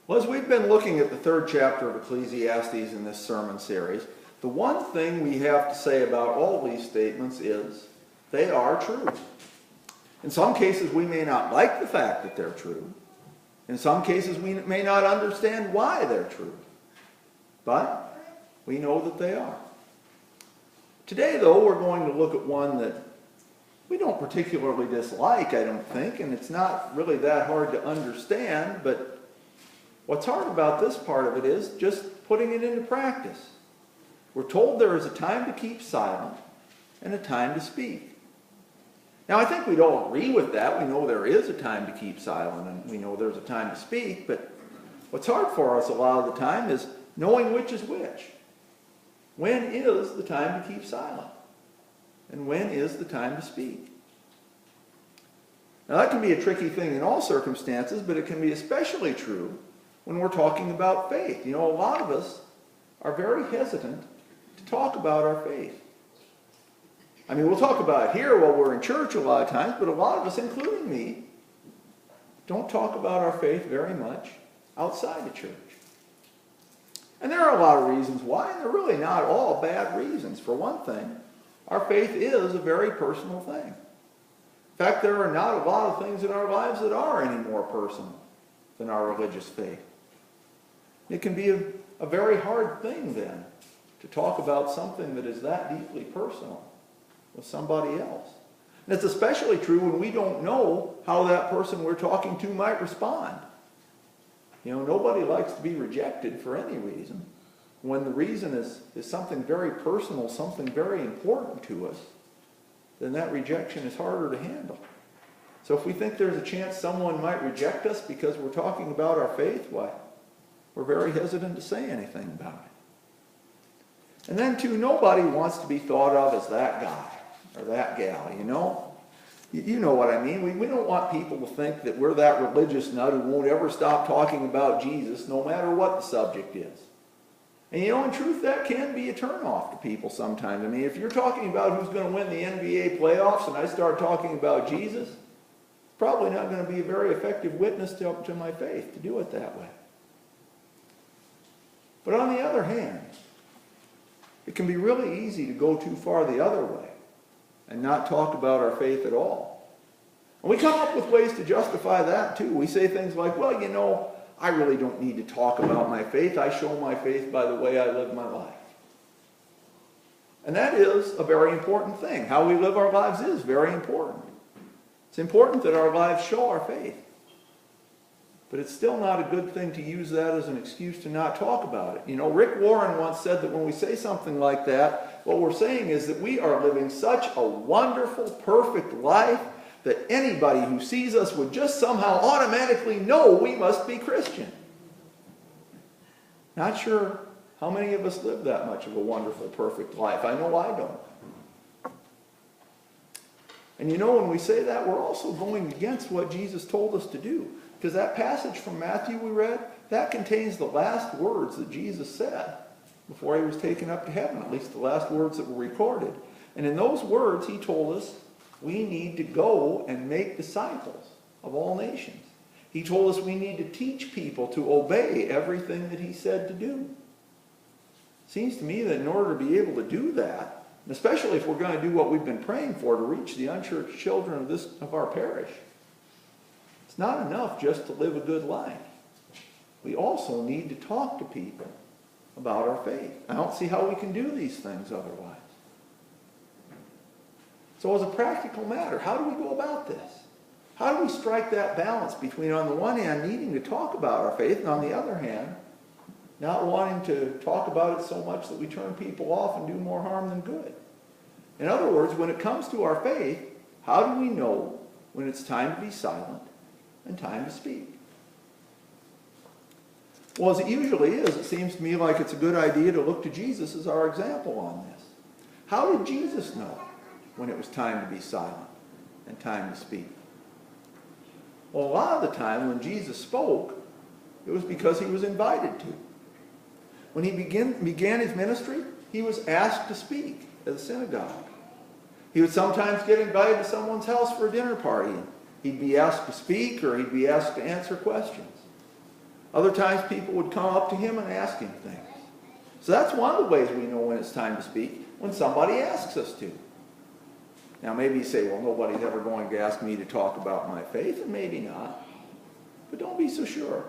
Well, as we've been looking at the third chapter of Ecclesiastes in this sermon series, the one thing we have to say about all these statements is they are true. In some cases, we may not like the fact that they're true. In some cases, we may not understand why they're true. But we know that they are. Today, though, we're going to look at one that we don't particularly dislike, I don't think, and it's not really that hard to understand, but what's hard about this part of it is just putting it into practice. We're told there is a time to keep silent and a time to speak. Now, I think we'd all agree with that. We know there is a time to keep silent and we know there's a time to speak, but what's hard for us a lot of the time is knowing which is which. When is the time to keep silent? And when is the time to speak? Now, that can be a tricky thing in all circumstances, but it can be especially true when we're talking about faith. You know, a lot of us are very hesitant to talk about our faith. I mean, we'll talk about it here while we're in church a lot of times, but a lot of us, including me, don't talk about our faith very much outside the church. And there are a lot of reasons why, and they're really not all bad reasons. For one thing, our faith is a very personal thing. In fact, there are not a lot of things in our lives that are any more personal than our religious faith. It can be a very hard thing, then, to talk about something that is that deeply personal with somebody else. And it's especially true when we don't know how that person we're talking to might respond. You know, nobody likes to be rejected for any reason. When the reason is something very personal, something very important to us, then that rejection is harder to handle. So if we think there's a chance someone might reject us because we're talking about our faith, why, we're very hesitant to say anything about it. And then, too, nobody wants to be thought of as that guy or that gal, you know? You know what I mean. We don't want people to think that we're that religious nut who won't ever stop talking about Jesus no matter what the subject is. And you know, in truth, that can be a turnoff to people sometimes. I mean, if you're talking about who's going to win the NBA playoffs and I start talking about Jesus, it's probably not going to be a very effective witness to my faith to do it that way. But on the other hand, it can be really easy to go too far the other way and not talk about our faith at all. And we come up with ways to justify that too. We say things like, well, you know, I really don't need to talk about my faith. I show my faith by the way I live my life. And that is a very important thing. How we live our lives is very important. It's important that our lives show our faith. But it's still not a good thing to use that as an excuse to not talk about it. You know, Rick Warren once said that when we say something like that, what we're saying is that we are living such a wonderful, perfect life that anybody who sees us would just somehow automatically know we must be Christian. Not sure how many of us live that much of a wonderful, perfect life. I know I don't. And you know, when we say that, we're also going against what Jesus told us to do. Because that passage from Matthew we read, that contains the last words that Jesus said before he was taken up to heaven, at least the last words that were recorded. And in those words, he told us we need to go and make disciples of all nations. He told us we need to teach people to obey everything that he said to do. It seems to me that in order to be able to do that, and especially if we're going to do what we've been praying for to reach the unchurched children of our parish, it's not enough just to live a good life. We also need to talk to people about our faith. I don't see how we can do these things otherwise. So as a practical matter, how do we go about this? How do we strike that balance between, on the one hand, needing to talk about our faith, and on the other hand, not wanting to talk about it so much that we turn people off and do more harm than good? In other words, when it comes to our faith, how do we know when it's time to be silent and time to speak? Well, as it usually is, it seems to me like it's a good idea to look to Jesus as our example on this. How did Jesus know when it was time to be silent and time to speak? Well, a lot of the time when Jesus spoke, it was because he was invited to. When he began his ministry, he was asked to speak at the synagogue. He would sometimes get invited to someone's house for a dinner party. He'd be asked to speak or he'd be asked to answer questions. Other times people would come up to him and ask him things. So that's one of the ways we know when it's time to speak, when somebody asks us to. Now maybe you say, well, nobody's ever going to ask me to talk about my faith, and maybe not. But don't be so sure.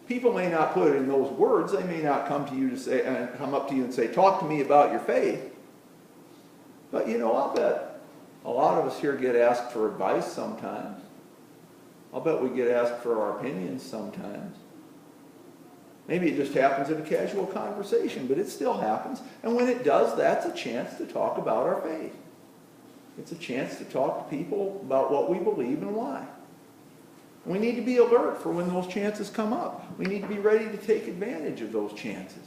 People may not put it in those words. They may not come up to you and say, talk to me about your faith. But I'll bet a lot of us here get asked for advice sometimes. I'll bet we get asked for our opinions sometimes. Maybe it just happens in a casual conversation, but it still happens. And when it does, that's a chance to talk about our faith. It's a chance to talk to people about what we believe and why. We need to be alert for when those chances come up. We need to be ready to take advantage of those chances.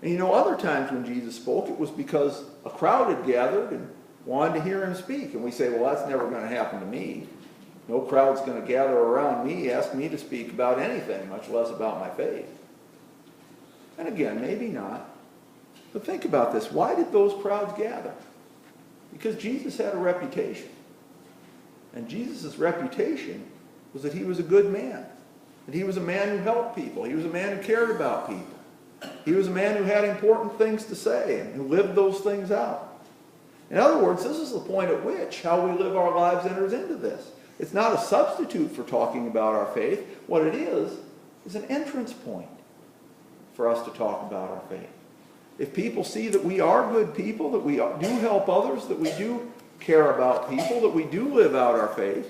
And other times when Jesus spoke, it was because a crowd had gathered and wanted to hear him speak. And we say, well, that's never going to happen to me. No crowd's going to gather around me, ask me to speak about anything, much less about my faith. And again, maybe not. But think about this. Why did those crowds gather? Because Jesus had a reputation. And Jesus' reputation was that he was a good man. That he was a man who helped people. He was a man who cared about people. He was a man who had important things to say and who lived those things out. In other words, this is the point at which how we live our lives enters into this. It's not a substitute for talking about our faith. What it is an entrance point for us to talk about our faith. If people see that we are good people, that we do help others, that we do care about people, that we do live out our faith,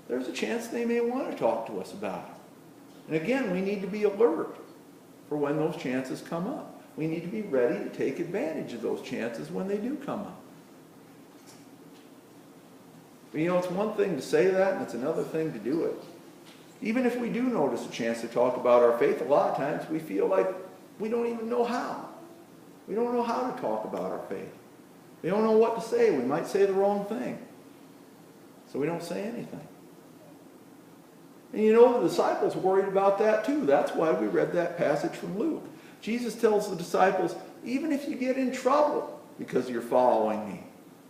there's a chance they may want to talk to us about it. And again, we need to be alert for when those chances come up. We need to be ready to take advantage of those chances when they do come up. But it's one thing to say that, and it's another thing to do it. Even if we do notice a chance to talk about our faith, a lot of times we feel like we don't even know how. We don't know how to talk about our faith. We don't know what to say. We might say the wrong thing. So we don't say anything. And the disciples worried about that too. That's why we read that passage from Luke. Jesus tells the disciples, even if you get in trouble because you're following me,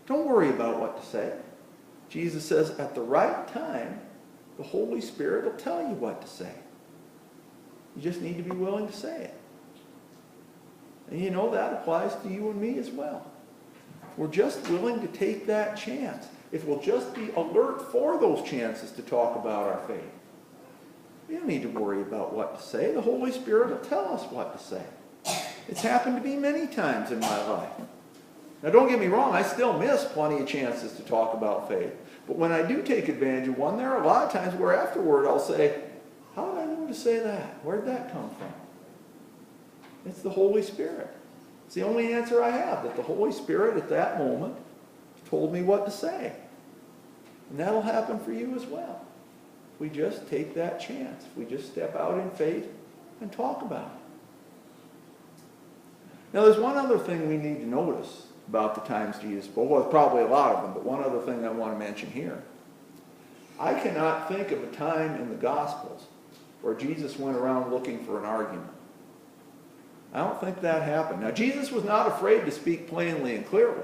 don't worry about what to say. Jesus says, at the right time, the Holy Spirit will tell you what to say. You just need to be willing to say it. And that applies to you and me as well. We're just willing to take that chance. If we'll just be alert for those chances to talk about our faith. We don't need to worry about what to say. The Holy Spirit will tell us what to say. It's happened to me many times in my life. Now don't get me wrong, I still miss plenty of chances to talk about faith. But when I do take advantage of one, there are a lot of times where afterward I'll say, how did I know to say that? Where did that come from? It's the Holy Spirit. It's the only answer I have, that the Holy Spirit at that moment told me what to say. And that'll happen for you as well. If we just take that chance, if we just step out in faith and talk about it. Now there's one other thing we need to notice about the times Jesus spoke. Well, there's probably a lot of them, but one other thing I want to mention here. I cannot think of a time in the Gospels where Jesus went around looking for an argument. I don't think that happened. Now, Jesus was not afraid to speak plainly and clearly.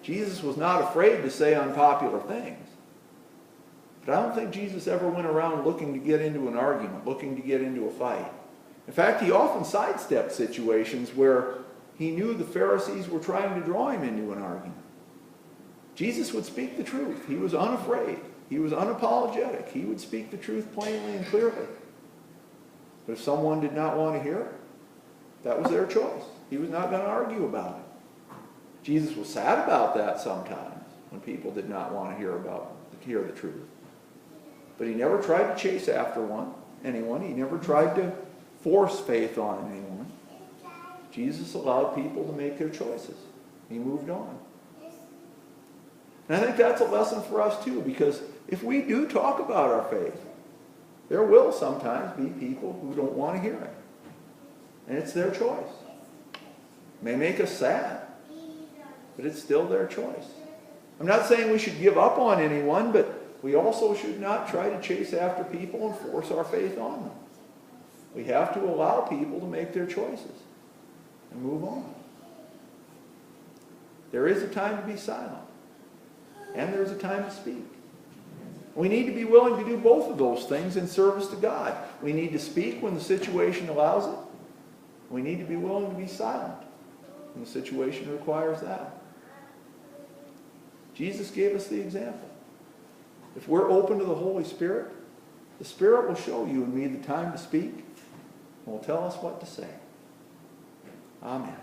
Jesus was not afraid to say unpopular things. But I don't think Jesus ever went around looking to get into an argument, looking to get into a fight. In fact, he often sidestepped situations where he knew the Pharisees were trying to draw him into an argument. Jesus would speak the truth. He was unafraid. He was unapologetic. He would speak the truth plainly and clearly. But if someone did not want to hear it, that was their choice. He was not going to argue about it. Jesus was sad about that sometimes when people did not want to hear the truth. But he never tried to chase after anyone. He never tried to force faith on anyone. Jesus allowed people to make their choices. He moved on. And I think that's a lesson for us too, because if we do talk about our faith, there will sometimes be people who don't want to hear it. And it's their choice. It may make us sad, but it's still their choice. I'm not saying we should give up on anyone, but we also should not try to chase after people and force our faith on them. We have to allow people to make their choices and move on. There is a time to be silent, and there's a time to speak. We need to be willing to do both of those things in service to God. We need to speak when the situation allows it. We need to be willing to be silent when the situation requires that. Jesus gave us the example. If we're open to the Holy Spirit, the Spirit will show you and me the time to speak and will tell us what to say. Amen.